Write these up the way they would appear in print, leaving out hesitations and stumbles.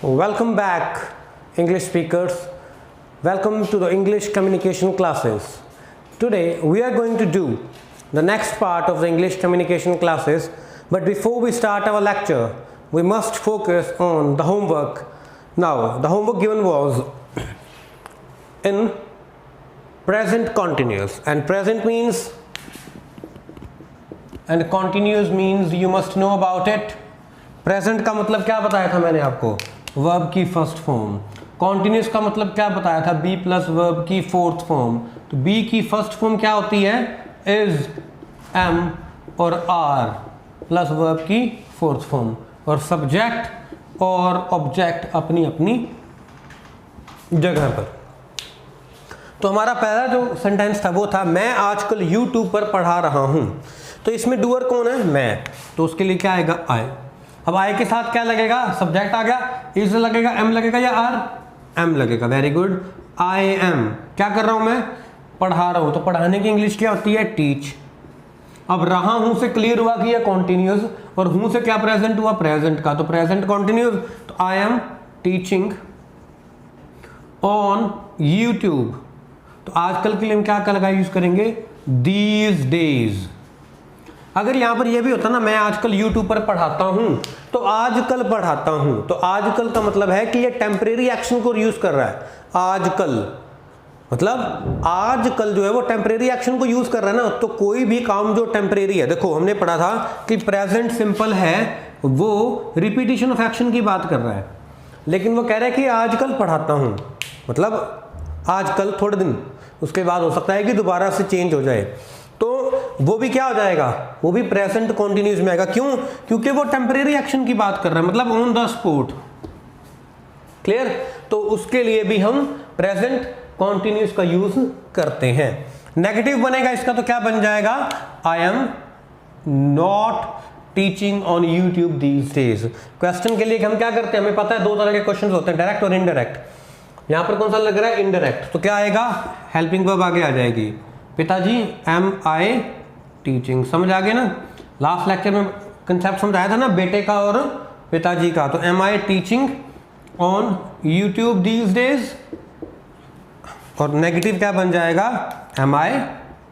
Welcome back, English speakers. Welcome to the English communication classes. Today we are going to do the next part of the English communication classes, but before we start our lecture, we must focus on the homework. Now, the homework given was in present continuous, and present means and continuous means you must know about it. Present का मतलब क्या बताया था मैंने आपको, verb की first form. Continuous का मतलब क्या बताया था, बी प्लस वर्ब की फोर्थ फॉर्म. तो बी की फर्स्ट फॉर्म क्या होती है, इज, एम और आर प्लस वर्ब की फोर्थ फॉर्म, और सब्जेक्ट और ऑब्जेक्ट अपनी अपनी जगह पर. तो हमारा पहला जो सेंटेंस था वो था, मैं आजकल यूट्यूब पर पढ़ा रहा हूं. तो इसमें डूअर कौन है, मैं. तो उसके लिए क्या आएगा, आई. अब आई के साथ क्या लगेगा, सब्जेक्ट आ गया, इज लगेगा, एम लगेगा या आर, एम लगेगा. Very good. आई एम, क्या कर रहा हूं मैं, पढ़ा रहा हूं. तो पढ़ाने की इंग्लिश क्या होती है, टीच. अब रहा हूं से क्लियर हुआ कि यह कॉन्टिन्यूस, और हूं से क्या प्रेजेंट हुआ, प्रेजेंट का. तो प्रेजेंट कॉन्टिन्यूस. तो I am teaching on YouTube. तो आजकल के लिए हम क्या लगा यूज करेंगे, दीज डेज. अगर यहां पर यह भी होता ना, मैं आजकल यूट्यूब पर पढ़ाता हूं, तो आजकल पढ़ाता हूं. तो आजकल का मतलब है कि ये टेम्परेरी एक्शन को यूज कर रहा है. आजकल मतलब आजकल जो है वो टेम्परेरी एक्शन को यूज कर रहा है ना. तो कोई भी काम जो टेम्परेरी है, देखो हमने पढ़ा था कि प्रेजेंट सिंपल है, वो रिपीटिशन ऑफ एक्शन की बात कर रहा है, लेकिन वो कह रहा है कि आजकल पढ़ाता हूं, मतलब आजकल थोड़े दिन, उसके बाद हो सकता है कि दोबारा से चेंज हो जाए. तो वो भी क्या हो जाएगा, वो भी प्रेजेंट कॉन्टिन्यूस में आएगा. क्यों, क्योंकि वो टेम्परेरी एक्शन की बात कर रहा है, मतलब ऑन द स्पॉट. क्लियर. तो उसके लिए भी हम प्रेजेंट कॉन्टिन्यूस का यूज करते हैं. नेगेटिव बनेगा इसका, तो क्या बन जाएगा, I am not teaching on YouTube these days. Question के लिए हम क्या करते हैं, हमें पता है दो तरह के क्वेश्चन होते हैं, डायरेक्ट और इनडायरेक्ट. यहां पर कौन सा लग रहा है, इनडायरेक्ट. तो क्या आएगा, हेल्पिंग वर्ब आगे आ जाएगी. पिताजी एम आई टीचिंग. समझ आ गया ना, लास्ट लेक्चर में कंसेप्ट समझाया था ना बेटे का और पिताजी का. तो am I teaching on YouTube these days. और नेगेटिव क्या बन जाएगा, am I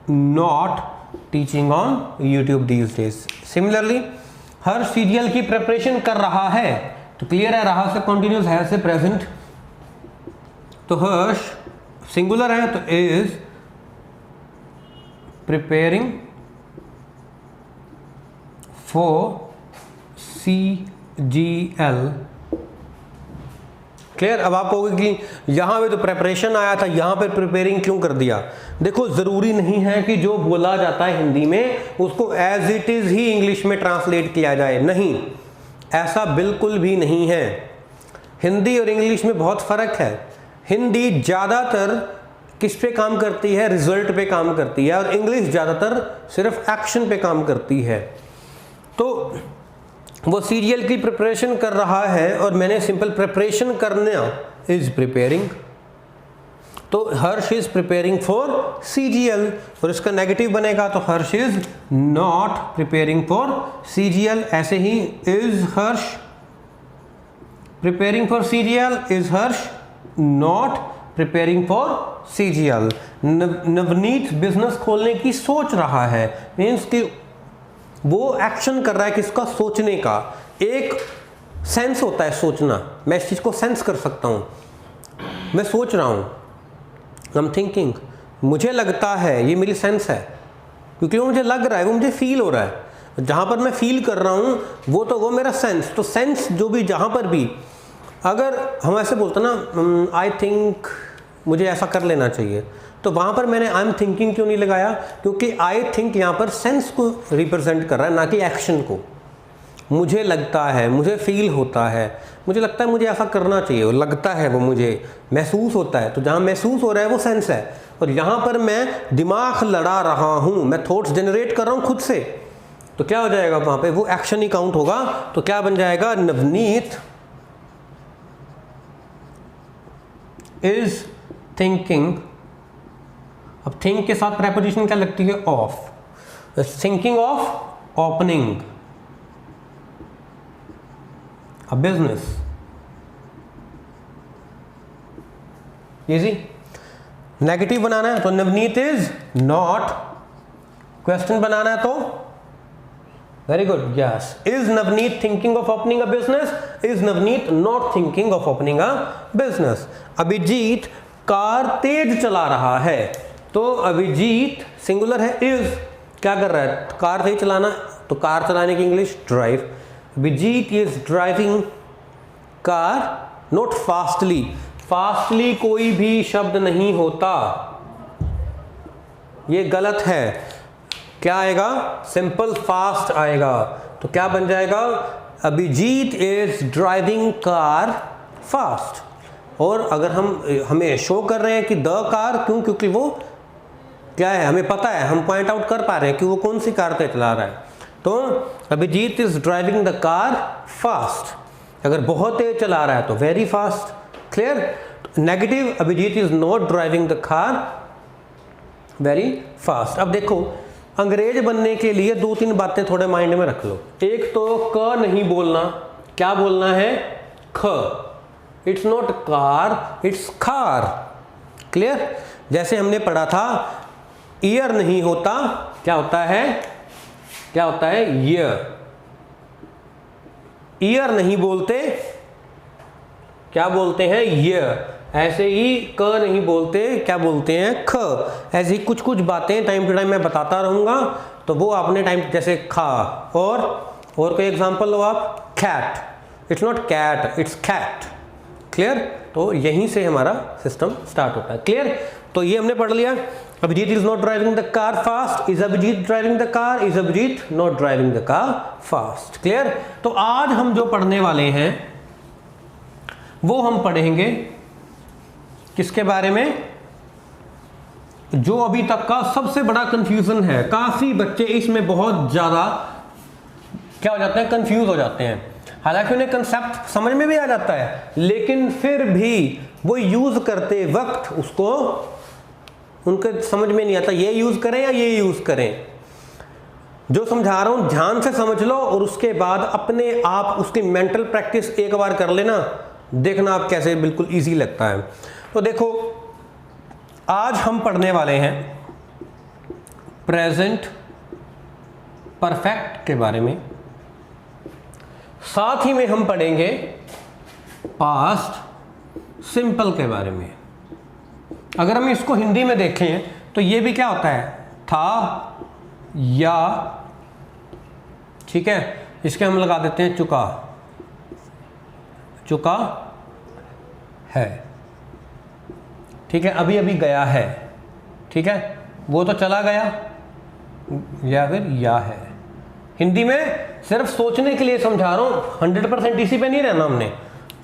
not teaching on YouTube these days. Similarly हर सीरियल की प्रिपरेशन कर रहा है. तो क्लियर है, रहा से कॉन्टिन्यूस, है से प्रेजेंट. तो हर्ष सिंगुलर है, तो is preparing for CGL. Clear. अब आप कहोगे कि यहां पे तो प्रिपरेशन आया था, यहां पे प्रिपेयरिंग क्यों कर दिया. देखो जरूरी नहीं है कि जो बोला जाता है हिंदी में उसको एज इट इज ही इंग्लिश में ट्रांसलेट किया जाए. नहीं, ऐसा बिल्कुल भी नहीं है. हिंदी और इंग्लिश में बहुत फर्क है. हिंदी ज्यादातर किस पे काम करती है, रिजल्ट पे काम करती है, और इंग्लिश ज़्यादातर सिर्फ एक्शन पे काम करती है. तो वो सीरियल की प्रिपरेशन कर रहा है, और मैंने सिंपल प्रिपरेशन करना, इज प्रिपेयरिंग. तो Harsh is preparing for CGL, और इसका नेगेटिव बनेगा, तो Harsh is not preparing for CGL. ऐसे ही is Harsh preparing for CGL, is Harsh not preparing for CGL. Navneet business खोलने की सोच रहा है, मीन्स कि वो एक्शन कर रहा है किसका, सोचने का. एक सेंस होता है सोचना, मैं इस चीज को सेंस कर सकता हूं, मैं सोच रहा हूं, आई एम थिंकिंग. मुझे लगता है, ये मेरी सेंस है, क्योंकि वो मुझे लग रहा है, वो मुझे फील हो रहा है. जहां पर मैं फील कर रहा हूं वो मेरा सेंस. तो सेंस जो भी, जहां पर भी अगर हम ऐसे बोलते ना, आई थिंक मुझे ऐसा कर लेना चाहिए, तो वहां पर मैंने आई एम थिंकिंग क्यों नहीं लगाया, क्योंकि आई थिंक यहां पर सेंस को रिप्रेजेंट कर रहा है, ना कि एक्शन को. मुझे लगता है, मुझे फील होता है, मुझे लगता है मुझे ऐसा करना चाहिए, वो लगता है, वो मुझे महसूस होता है. तो जहां महसूस हो रहा है वो सेंस है, और यहां पर मैं दिमाग लड़ा रहा हूं, मैं थॉट्स जनरेट कर रहा हूं खुद से. तो क्या हो जाएगा, वहां पे वो एक्शन ही काउंट होगा. तो क्या बन जाएगा, नवनीत इज थिंकिंग. अब थिंक के साथ प्रेपोजिशन क्या लगती है, of. Thinking of opening a business. Easy. Negative बनाना है तो नवनीत इज नॉट, क्वेश्चन बनाना है तो very good, yes, is Navneet thinking of opening a business, is Navneet not thinking of opening a business. Abhijeet car तेज चला रहा है, तो अभिजीत सिंगुलर है, इज क्या कर रहा है, कार तेज चलाना, तो कार चलाने की English drive. Abhijit is driving car not fastly, fastly कोई भी शब्द नहीं होता, ये गलत है। क्या आएगा, सिंपल फास्ट आएगा, तो क्या बन जाएगा, Abhijit is driving car fast. और अगर हमें शो कर रहे हैं कि द कार, क्यों, क्योंकि वो क्या है हमें पता है, हम पॉइंट आउट कर पा रहे हैं कि वो कौन सी कार तेज चला रहा है, तो Abhijit is driving the car fast. अगर बहुत तेज चला रहा है तो very fast, clear. Negative, Abhijit is not driving the car very fast. अब देखो, अंग्रेज बनने के लिए 2-3 बातें थोड़े माइंड में रख लो। एक तो क नहीं बोलना, क्या बोलना है, ख। इट्स नॉट कार, इट्स खार, क्लियर। जैसे हमने पढ़ा था, ईयर नहीं होता, क्या होता है, क्या होता है, ईयर। ईयर नहीं बोलते, क्या बोलते हैं, ईयर। ऐसे ही क नहीं बोलते, क्या बोलते हैं, ख। ऐसी कुछ कुछ बातें टाइम टू टाइम मैं बताता रहूंगा, तो वो आपने टाइम, जैसे खा, और कोई एग्जांपल लो आप, cat, it's not cat, it's cat, clear. तो यहीं से हमारा सिस्टम स्टार्ट होता है, क्लियर। तो ये हमने पढ़ लिया, Abhijit is not driving the car fast, is Abhijit driving the car, is Abhijit not driving the car fast, clear. तो आज हम जो पढ़ने वाले हैं वो हम पढ़ेंगे किसके बारे में, जो अभी तक का सबसे बड़ा कंफ्यूजन है। काफी बच्चे इसमें बहुत ज्यादा क्या हो जाते हैं, कंफ्यूज हो जाते हैं। हालांकि उन्हें कंसेप्ट समझ में भी आ जाता है, लेकिन फिर भी वो यूज करते वक्त उसको उनके समझ में नहीं आता, ये यूज करें या ये यूज करें। जो समझा रहा हूं ध्यान से समझ लो, और उसके बाद अपने आप उसकी मेंटल प्रैक्टिस एक बार कर लेना, देखना आप कैसे बिल्कुल इजी लगता है। तो देखो, आज हम पढ़ने वाले हैं प्रेजेंट परफेक्ट के बारे में, साथ ही में हम पढ़ेंगे पास्ट सिंपल के बारे में। अगर हम इसको हिंदी में देखें तो ये भी क्या होता है, था या, ठीक है, इसके हम लगा देते हैं चुका, चुका है, ठीक है, अभी अभी गया है, ठीक है, वो तो चला गया, या फिर या है। हिंदी में सिर्फ सोचने के लिए समझा रहा हूं, 100% इसी पे नहीं रहना हमने।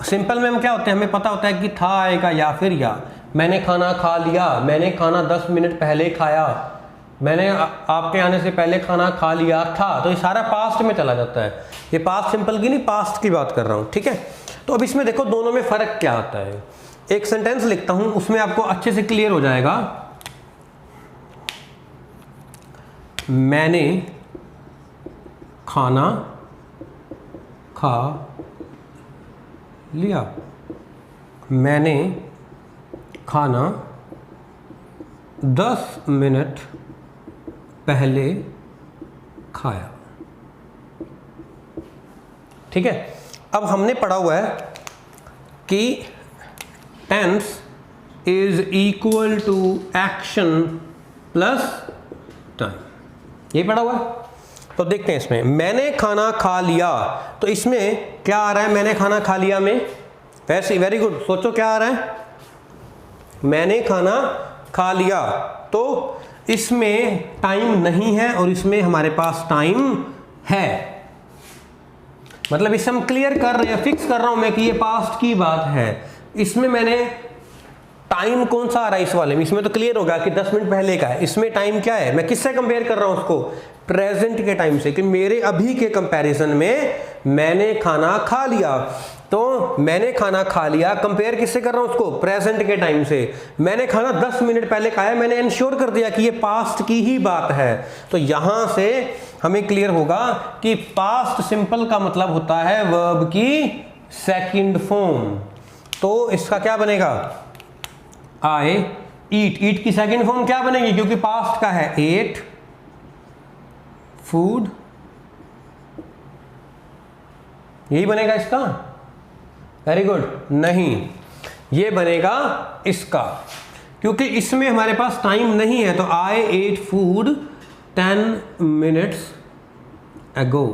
सिंपल में हम क्या होते हैं, हमें पता होता है कि था आएगा या फिर या। मैंने खाना खा लिया, मैंने खाना 10 मिनट पहले खाया, मैंने आपके आने से पहले खाना खा लिया था, तो ये सारा पास्ट में चला जाता है। ये पास्ट सिंपल की नहीं, पास्ट की बात कर रहा हूं, ठीक है। तो अब इसमें देखो दोनों में फर्क क्या आता है। एक सेंटेंस लिखता हूं, उसमें आपको अच्छे से क्लियर हो जाएगा। मैंने खाना खा लिया, मैंने खाना 10 मिनट पहले खाया, ठीक है। अब हमने पढ़ा हुआ है कि tense is equal to action plus time, ये पढ़ा हुआ है। तो देखते हैं इसमें, मैंने खाना खा लिया, तो इसमें क्या आ रहा है, मैंने खाना खा लिया में, वैसे वेरी गुड, सोचो क्या आ रहा है, मैंने खाना खा लिया, तो इसमें टाइम नहीं है और इसमें हमारे पास टाइम है। मतलब इसे हम क्लियर कर रहे हैं, फिक्स कर रहा हूं मैं कि ये पास्ट की बात है। इसमें मैंने टाइम कौन सा आ रहा है, इस वाले में, इसमें तो क्लियर होगा कि 10 मिनट पहले का है। इसमें टाइम क्या है, मैं किससे कंपेयर कर रहा हूं उसको, प्रेजेंट के टाइम से, कि मेरे अभी के कंपैरिजन में मैंने खाना खा लिया। तो मैंने खाना खा लिया कंपेयर किससे कर रहा हूं उसको, प्रेजेंट के टाइम से। मैंने खाना 10 मिनट पहले खाया, मैंने इंश्योर कर दिया कि ये पास्ट की ही बात है। तो यहां से हमें क्लियर होगा कि पास्ट सिंपल का मतलब होता है वर्ब की सेकंड फॉर्म। तो इसका क्या बनेगा, आई ईट, ईट की सेकंड फॉर्म क्या बनेगी, क्योंकि पास्ट का है, एट फूड, यही बनेगा इसका। वेरी गुड, नहीं, ये बनेगा इसका, क्योंकि इसमें हमारे पास टाइम नहीं है। तो I ate food 10 minutes ago।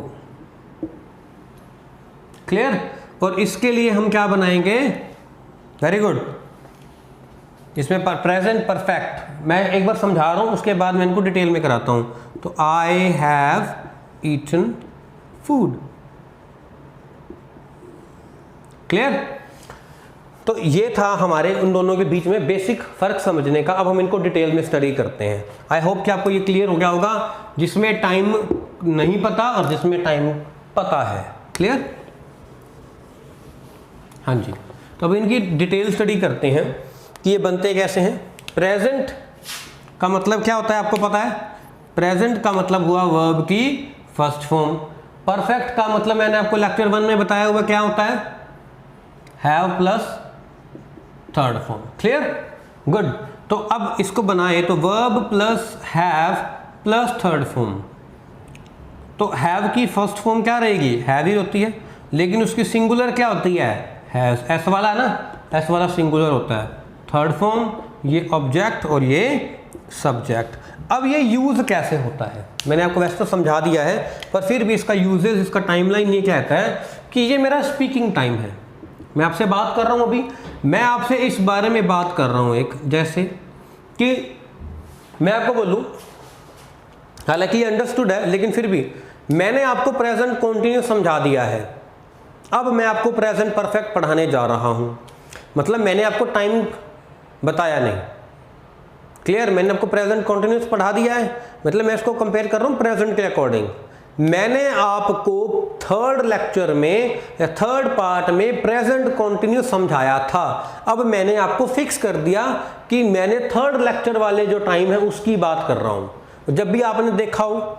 Clear. और इसके लिए हम क्या बनाएंगे, वेरी गुड, इसमें प्रेजेंट परफेक्ट मैं एक बार समझा रहा हूं, उसके बाद मैं इनको डिटेल में कराता हूं। तो I have eaten food. Clear. तो ये था हमारे उन दोनों के बीच में बेसिक फर्क समझने का। अब हम इनको डिटेल में स्टडी करते हैं। आई होप कि आपको ये क्लियर हो गया होगा, जिसमें टाइम नहीं पता और जिसमें टाइम पता है। क्लियर। हाँ जी, तो अब इनकी डिटेल स्टडी करते हैं कि ये बनते कैसे हैं। प्रेजेंट का मतलब क्या होता है, आपको पता है। प्रेजेंट का मतलब हुआ वर्ब की फर्स्ट फॉर्म। परफेक्ट का मतलब मैंने आपको लेक्चर 1 में बताया हुआ क्या होता है, have plus third form. Clear, good. तो अब इसको बनाए तो verb plus have plus third form. तो हैव की फर्स्ट फॉर्म क्या रहेगी, हैव ही होती है, लेकिन उसकी सिंगुलर क्या होती है, हैज। एस वाला ना, एस वाला सिंगुलर होता है। थर्ड फॉर्म ये ऑब्जेक्ट और ये सब्जेक्ट। अब ये यूज कैसे होता है, मैंने आपको वैसे तो समझा दिया है, पर फिर भी इसका यूजेस, इसका टाइमलाइन ये कहता है कि ये मेरा स्पीकिंग टाइम है। मैं आपसे बात कर रहा हूं, अभी मैं आपसे इस बारे में बात कर रहा हूं, एक जैसे कि मैं आपको बोलूं, हालांकि ये अंडरस्टूड है, लेकिन फिर भी मैंने आपको प्रेजेंट कंटिन्यूअस समझा दिया है। अब मैं आपको प्रेजेंट परफेक्ट पढ़ाने जा रहा हूं, मतलब मैंने आपको टाइम बताया नहीं। क्लियर, मैंने आपको प्रेजेंट कंटिन्यूअस पढ़ा दिया है, मतलब मैं इसको कंपेयर कर रहा हूं प्रेजेंट के अकॉर्डिंग। मैंने आपको थर्ड लेक्चर में या थर्ड पार्ट में प्रेजेंट कंटिन्यूअस समझाया था। अब मैंने आपको फिक्स कर दिया कि मैंने थर्ड लेक्चर वाले जो टाइम है उसकी बात कर रहा हूं। जब भी आपने देखा हो,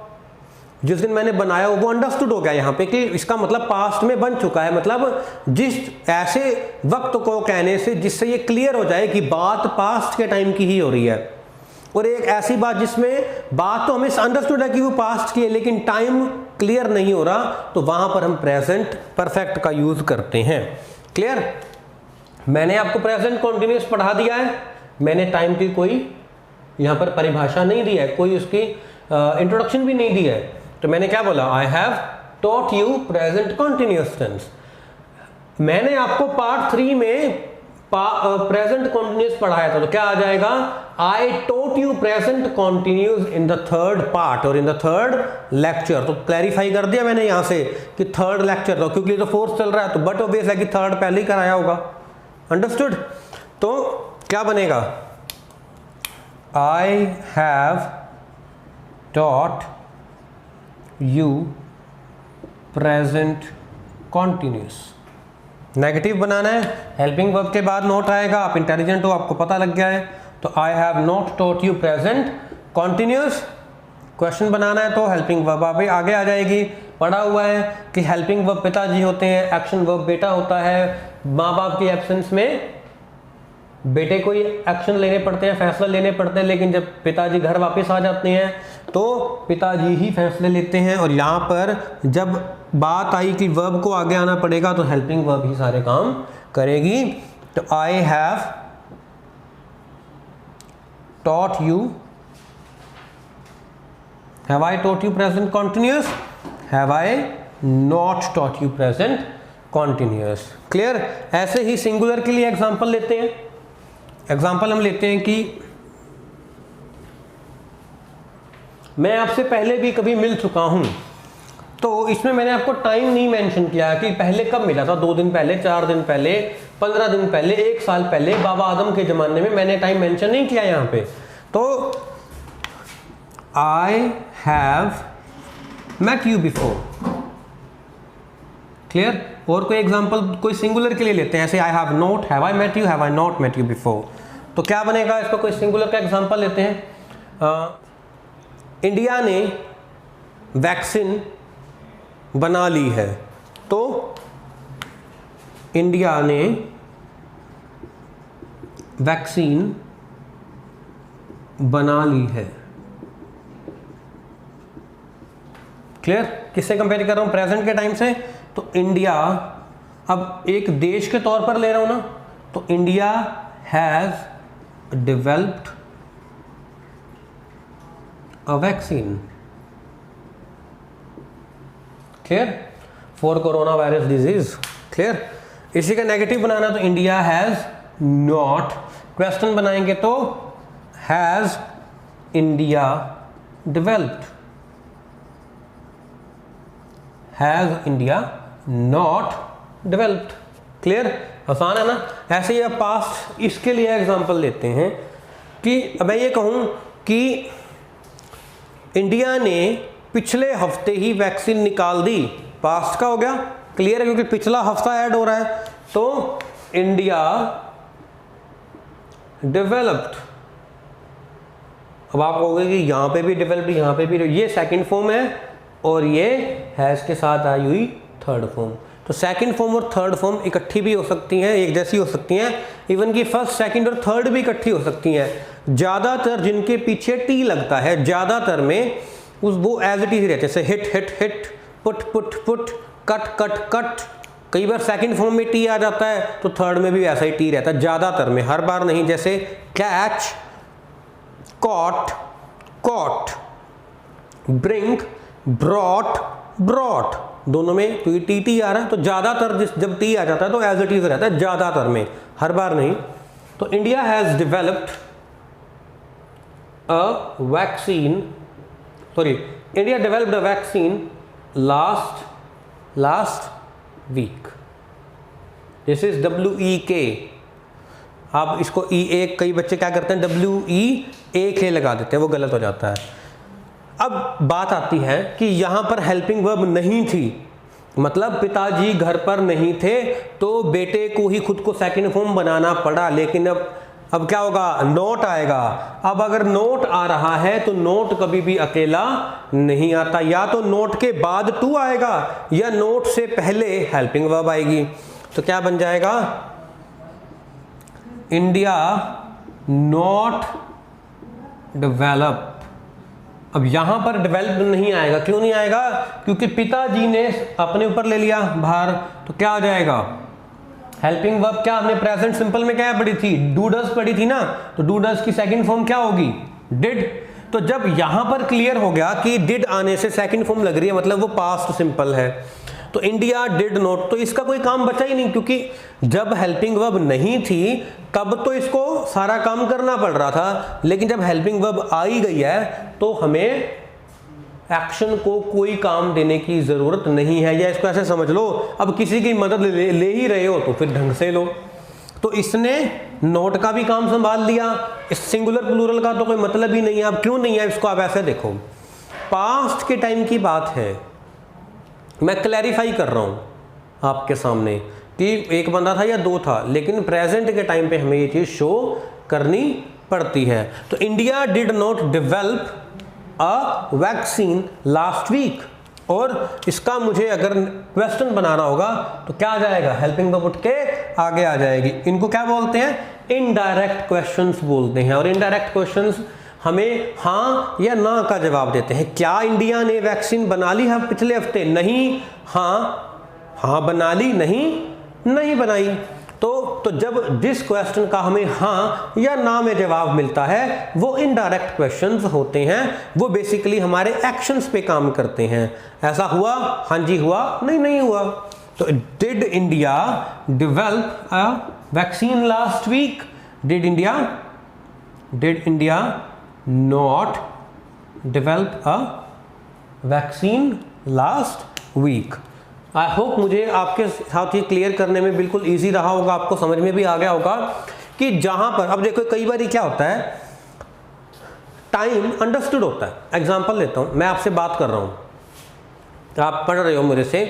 जिस दिन मैंने बनाया हो, वो अंडरस्टूड हो गया यहाँ पे कि इसका मतलब पास्ट में बन चुका है। मतलब जिस ऐसे वक्त को कहने से जिससे ये क्लियर हो जाए कि बात पास्ट के टाइम की ही हो रही है, और एक ऐसी बात जिसमें बात तो हमें अंडरस्टूड है कि वो पास्ट की है, लेकिन टाइम क्लियर नहीं हो रहा, तो वहां पर हम प्रेजेंट परफेक्ट का यूज करते हैं। क्लियर। मैंने आपको प्रेजेंट कंटिन्यूअस पढ़ा दिया है, मैंने टाइम की कोई यहां पर परिभाषा नहीं दी है, कोई उसकी इंट्रोडक्शन भी नहीं दी है। तो मैंने क्या बोला, I have taught you present continuous tense. मैंने आपको पार्ट 3 में प्रेजेंट कंटिन्यूअस पढ़ाया था, तो क्या आ जाएगा, I taught you present continuous in the third part और इन द थर्ड लेक्चर। तो क्लैरिफाई कर दिया मैंने यहां से कि थर्ड लेक्चर, तो क्योंकि तो फोर्थ चल रहा है, तो बट ऑब्वियस है कि थर्ड पहले ही कराया होगा। अंडरस्टूड। तो क्या बनेगा, I have taught you present continuous. Negative बनाना है, हेल्पिंग वर्ब के बाद नॉट आएगा। आप इंटेलिजेंट हो, आपको पता लग गया है। तो I have not taught you present continuous. Question बनाना है तो हेल्पिंग वर्ब आगे आ जाएगी। पढ़ा हुआ है कि हेल्पिंग वर्ब पिताजी होते हैं, एक्शन वर्ब बेटा होता है। माँ बाप की एब्सेंस में बेटे को ही एक्शन लेने पड़ते हैं, फैसला लेने पड़ते हैं, लेकिन जब पिताजी घर वापस आ जाते हैं तो पिताजी ही फैसले लेते हैं। और यहाँ पर जब बात आई कि वर्ब को आगे आना पड़ेगा, तो हेल्पिंग वर्ब ही सारे काम करेगी। तो I have taught you, have I taught you present continuous, have I not taught you present continuous. Clear. ऐसे ही सिंगुलर के लिए एग्जांपल लेते हैं। एग्जाम्पल हम लेते हैं कि मैं आपसे पहले भी कभी मिल चुका हूं, तो इसमें मैंने आपको टाइम नहीं मेंशन किया कि पहले कब मिला था, 2 दिन पहले, 4 दिन पहले, 15 दिन पहले, 1 साल पहले, बाबा आदम के जमाने में, मैंने टाइम मेंशन नहीं किया यहां पे। तो I have met you before. Clear. और कोई एग्जांपल कोई सिंगुलर के लिए लेते हैं, ऐसे I have not, have I met you, have I not met you before. तो क्या बनेगा, इसका कोई सिंगुलर का एग्जांपल लेते हैं। इंडिया ने वैक्सीन बना ली है, तो इंडिया ने वैक्सीन बना ली है। क्लियर? किससे कंपेयर कर रहा हूं? प्रेजेंट के टाइम से। तो इंडिया, अब एक देश के तौर पर ले रहा हूं ना, तो India has developed a vaccine. Clear? For corona virus disease. Clear? इसी का नेगेटिव बनाना, तो इंडिया हैज नॉट, क्वेश्चन बनाएंगे तो has India developed, has India not developed. Clear? आसान है ना? ऐसे ही अब पास्ट, इसके लिए एग्जांपल लेते हैं कि मैं ये कहूं कि इंडिया ने पिछले हफ्ते ही वैक्सीन निकाल दी, पास्ट का हो गया। क्लियर है? क्योंकि पिछला हफ्ता ऐड हो रहा है, तो इंडिया डेवलप्ड। अब आप कहोगे कि यहां पे भी डेवलप्ड, यहां पे भी, ये सेकंड फॉर्म है और ये हैज के साथ आई हुई थर्ड फॉर्म। तो सेकंड फॉर्म और थर्ड फॉर्म इकट्ठी भी हो सकती हैं, एक जैसी हो सकती हैं। इवन की फर्स्ट, सेकंड और थर्ड भी इकट्ठी हो सकती हैं। ज़्यादातर जिनके पीछे टी लगता है, ज़्यादातर में वो एज इट इज रहते हैं, जैसे hit hit hit, put put put, cut cut cut. कई बार सेकंड फॉर्म में टी आ जाता है तो थर्ड में भी ऐसा ही टी रहता है, ज़्यादातर में, हर बार नहीं। जैसे catch, caught, caught, bring, brought, brought, दोनों में तो ये टी आ रहा है। तो ज़्यादातर जब टी आ जाता है तो एज इट इज रहता है, ज़्यादातर में, हर बार नहीं। तो India has developed a vaccine, sorry, India developed a vaccine last week. This is WEK। आप इसको EA, कई बच्चे क्या करते हैं WEAK लगा देते हैं, वो गलत हो जाता है। अब बात आती है कि यहां पर हेल्पिंग वर्ब नहीं थी, मतलब पिताजी घर पर नहीं थे, तो बेटे को ही खुद को सेकंड फॉर्म बनाना पड़ा। लेकिन अब क्या होगा? नोट आएगा। अब अगर नोट आ रहा है तो नोट कभी भी अकेला नहीं आता, या तो नोट के बाद टू आएगा या नोट से पहले हेल्पिंग वर्ब आएगी। तो क्या बन जाएगा? India not develop. अब यहां पर डेवलप्ड नहीं आएगा, क्यों नहीं आएगा? क्योंकि पिताजी ने अपने ऊपर ले लिया भार। तो क्या आ जाएगा? हेल्पिंग वर्ब क्या हमने प्रेजेंट सिंपल में क्या पढ़ी थी? डू डज पढ़ी थी ना। तो डू डज की सेकंड फॉर्म क्या होगी? डिड। तो जब यहां पर क्लियर हो गया कि डिड आने से सेकंड फॉर्म लग रही है, मतलब वो पास्ट सिंपल है। तो इंडिया डिड नॉट, तो इसका कोई काम बचा ही नहीं, क्योंकि जब हेल्पिंग वर्ब नहीं थी तब तो इसको सारा काम करना पड़ रहा था। लेकिन जब हेल्पिंग वर्ब आ ही गई है तो हमें एक्शन को कोई काम देने की जरूरत नहीं है। या इसको ऐसे समझ लो, अब किसी की मदद ले ही रहे हो तो फिर ढंग से लो। तो इसने नोट का भी काम संभाल लिया, इस सिंगुलर प्लूरल का तो कोई मतलब ही नहीं है। अब क्यों नहीं है इसको? आप ऐसे देखो, पास्ट के टाइम की बात है, मैं क्लैरिफाई कर रहा हूं आपके सामने कि एक बंदा था या दो था, लेकिन प्रेजेंट के टाइम पे हमें ये चीज शो करनी पड़ती है। तो India did not develop a vaccine last week, और इसका मुझे अगर क्वेश्चन बनाना होगा तो क्या आ जाएगा? हेल्पिंग वर्ब उठ के आगे आ जाएगी। इनको क्या बोलते हैं? इनडायरेक्ट क्वेश्चंस बोलते हैं। और इनडायरेक्ट क्वेश्चंस हमें हाँ या ना का जवाब देते हैं। क्या इंडिया ने वैक्सीन बना ली है पिछले हफ्ते? नहीं। हाँ बना ली, नहीं बनाई। तो जब जिस क्वेश्चन का हमें हाँ या ना में जवाब मिलता है वो इनडायरेक्ट क्वेश्चंस होते हैं, वो बेसिकली हमारे एक्शंस पे काम करते हैं। ऐसा हुआ? हाँ जी हुआ, नहीं हुआ। तो did India develop a vaccine last week? Did India not develop a vaccine last week? I hope मुझे आपके साथ ये क्लियर करने में बिल्कुल इजी रहा होगा, आपको समझ में भी आ गया होगा कि जहां पर, अब देखो कई बार क्या होता है, टाइम अंडरस्टूड होता है। एग्जांपल लेता हूं, मैं आपसे बात कर रहा हूं, आप पढ़ रहे हो मेरे से,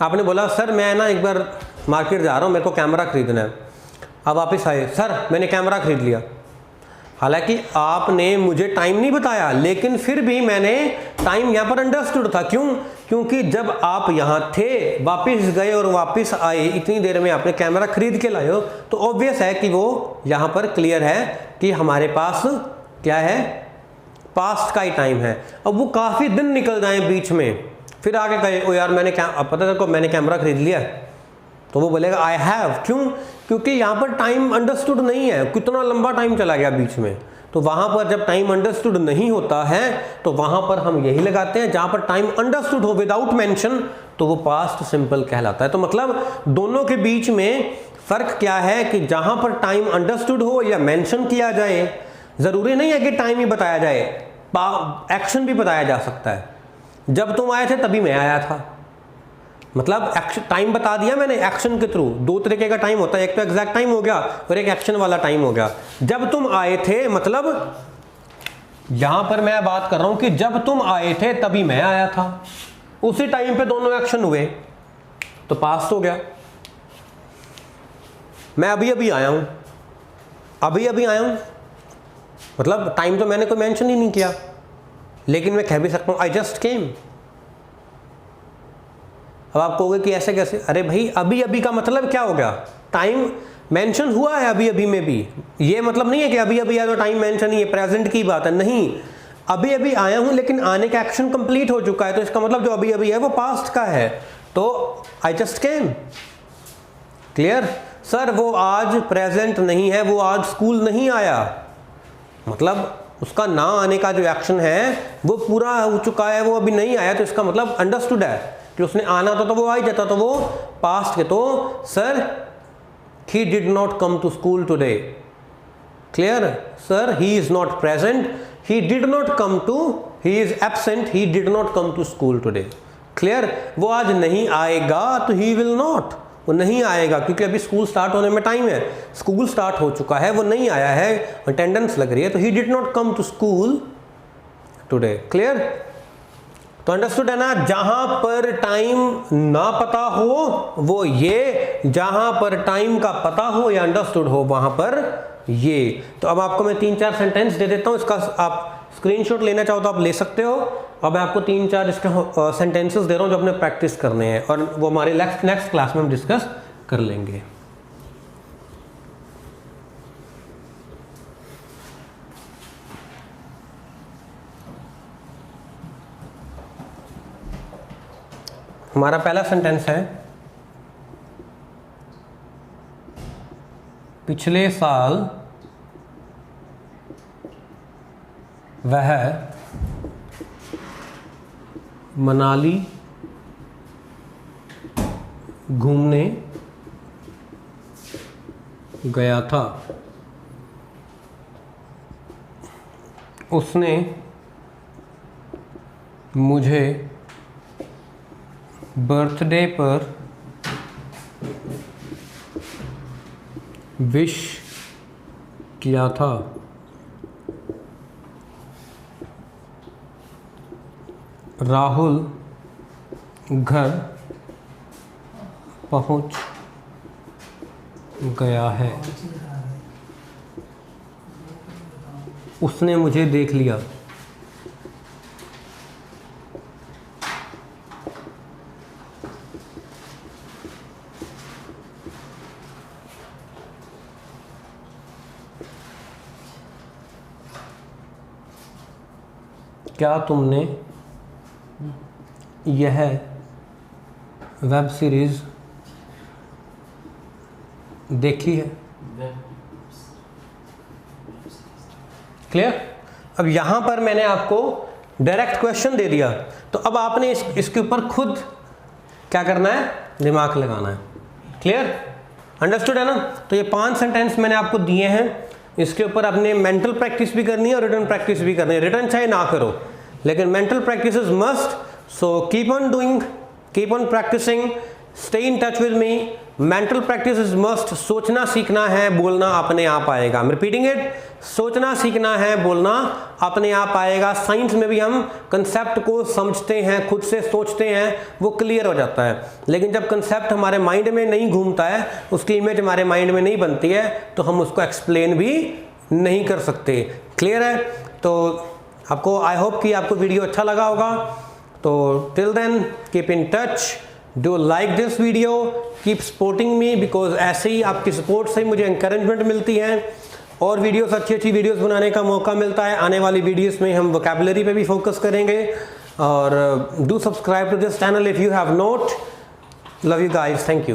आपने बोला सर मैं ना एक बार मार्केट जा रहा हूं, मेरे को कैमरा खरीदना है। अब वापिस आए, सर मैंने कैमरा खरीद लिया। हालांकि आपने मुझे टाइम नहीं बताया, लेकिन फिर भी मैंने टाइम यहाँ पर अंडरस्टूड था। क्यों? क्योंकि जब आप यहाँ थे, वापस गए और वापस आए, इतनी देर में आपने कैमरा खरीद के लाए हो, तो ऑब्वियस है कि वो यहाँ पर क्लियर है कि हमारे पास क्या है, पास्ट का ही टाइम है। अब वो काफ़ी दिन निकल जाए बीच में, फिर आगे कहे ओ यार मैंने क्या, अब पता है मैंने कैमरा खरीद लिया, तो वो बोलेगा आई हैव। क्यों? क्योंकि यहाँ पर टाइम अंडरस्टूड नहीं है, कितना लंबा टाइम चला गया बीच में। तो वहाँ पर जब टाइम अंडरस्टूड नहीं होता है तो वहाँ पर हम यही लगाते हैं, जहाँ पर टाइम अंडरस्टूड हो विदाउट मेंशन तो वो पास्ट सिंपल कहलाता है। तो मतलब दोनों के बीच में फ़र्क क्या है कि जहाँ पर टाइम अंडरस्टूड हो या मेंशन किया जाए, ज़रूरी नहीं है कि टाइम ही बताया जाए, एक्शन भी बताया जा सकता है। जब तुम आए थे तभी मैं आया था, मतलब टाइम बता दिया मैंने एक्शन के थ्रू। दो तरीके का टाइम होता है, एक तो एग्जैक्ट टाइम हो गया और एक एक्शन वाला टाइम हो गया। जब तुम आए थे मतलब यहां पर मैं बात कर रहा हूं कि जब तुम आए थे तभी मैं आया था, उसी टाइम पे दोनों एक्शन हुए तो पास्ट हो गया। मैं अभी अभी आया हूं, अभी अभी आया हूं मतलब टाइम तो मैंने कोई मेंशन ही नहीं किया, लेकिन मैं कह भी सकता हूं आई जस्ट केम। अब आप कहोगे कि ऐसे कैसे, अरे भाई अभी अभी का मतलब क्या हो गया, टाइम मेंशन हुआ है अभी अभी में भी। ये मतलब नहीं है कि अभी अभी आया तो टाइम मेंशन ही है, प्रेजेंट की बात है, नहीं। अभी अभी आया हूं लेकिन आने का एक्शन कंप्लीट हो चुका है, तो इसका मतलब जो अभी अभी है वो पास्ट का है, तो I just came. Clear? Sir वो आज प्रेजेंट नहीं है, वो आज स्कूल नहीं आया, मतलब उसका ना आने का जो एक्शन है वो पूरा हो चुका है, वो अभी नहीं आया, तो इसका मतलब अंडरस्टूड है कि उसने आना था तो वो आ ही जाता, तो वो पास्ट के। तो sir he did not come to school today. Clear? Sir he is not present, he did not come to, he is absent, he did not come to school today. Clear? वो आज नहीं आएगा तो ही विल नॉट, वो नहीं आएगा क्योंकि अभी स्कूल स्टार्ट होने में टाइम है, स्कूल स्टार्ट हो चुका है, वो नहीं आया है, अटेंडेंस लग रही है, तो he did not come to school today. Clear? तो अंडरस्टूड है ना? जहां पर टाइम ना पता हो वो ये, जहां पर टाइम का पता हो या अंडरस्टूड हो वहां पर ये। तो अब आपको मैं 3-4 सेंटेंस दे देता हूं, इसका आप स्क्रीनशॉट लेना चाहो तो आप ले सकते हो। अब मैं आपको 3-4 इसके सेंटेंसेस दे रहा हूं जो अपने प्रैक्टिस करने हैं, और वो हमारे नेक्स्ट क्लास में हम डिस्कस कर लेंगे। हमारा पहला सेंटेंस है, पिछले साल वह मनाली घूमने गया था, उसने मुझे बर्थडे पर विश किया था, राहुल घर पहुंच गया है, उसने मुझे देख लिया। क्या तुमने यह वेब सीरीज देखी है? क्लियर? अब यहां पर मैंने आपको डायरेक्ट क्वेश्चन दे दिया, तो अब आपने इसके ऊपर खुद क्या करना है, दिमाग लगाना है। क्लियर? अंडरस्टूड है ना? तो ये 5 सेंटेंस मैंने आपको दिए हैं, इसके ऊपर आपने मेंटल प्रैक्टिस भी करनी है और रिटन प्रैक्टिस भी करनी है। रिटन चाहे ना करो, लेकिन mental practice is must, so keep on doing, keep on practising, stay in touch with me. Mental practice is must, सोचना सीखना है, बोलना अपने आप आएगा। आई एम रिपीटिंग इट, सोचना सीखना है, बोलना अपने आप आएगा। साइंस में भी हम कंसेप्ट को समझते हैं, खुद से सोचते हैं, वो क्लियर हो जाता है, लेकिन जब कंसेप्ट हमारे माइंड में नहीं घूमता है, उसकी इमेज हमारे माइंड में नहीं बनती है, तो हम उसको एक्सप्लेन भी नहीं कर सकते। क्लियर है? तो आपको, आई होप कि आपको वीडियो अच्छा लगा होगा। तो till then keep in touch, do like this video, keep supporting me, because ऐसे ही आपकी सपोर्ट से ही मुझे इंकरेजमेंट मिलती है। और वीडियोस अच्छी अच्छी वीडियोस बनाने का मौका मिलता है। आने वाली वीडियोस में हम वोकैबुलरी पे भी फोकस करेंगे। और do subscribe to this channel if you have not. Love you guys, thank you.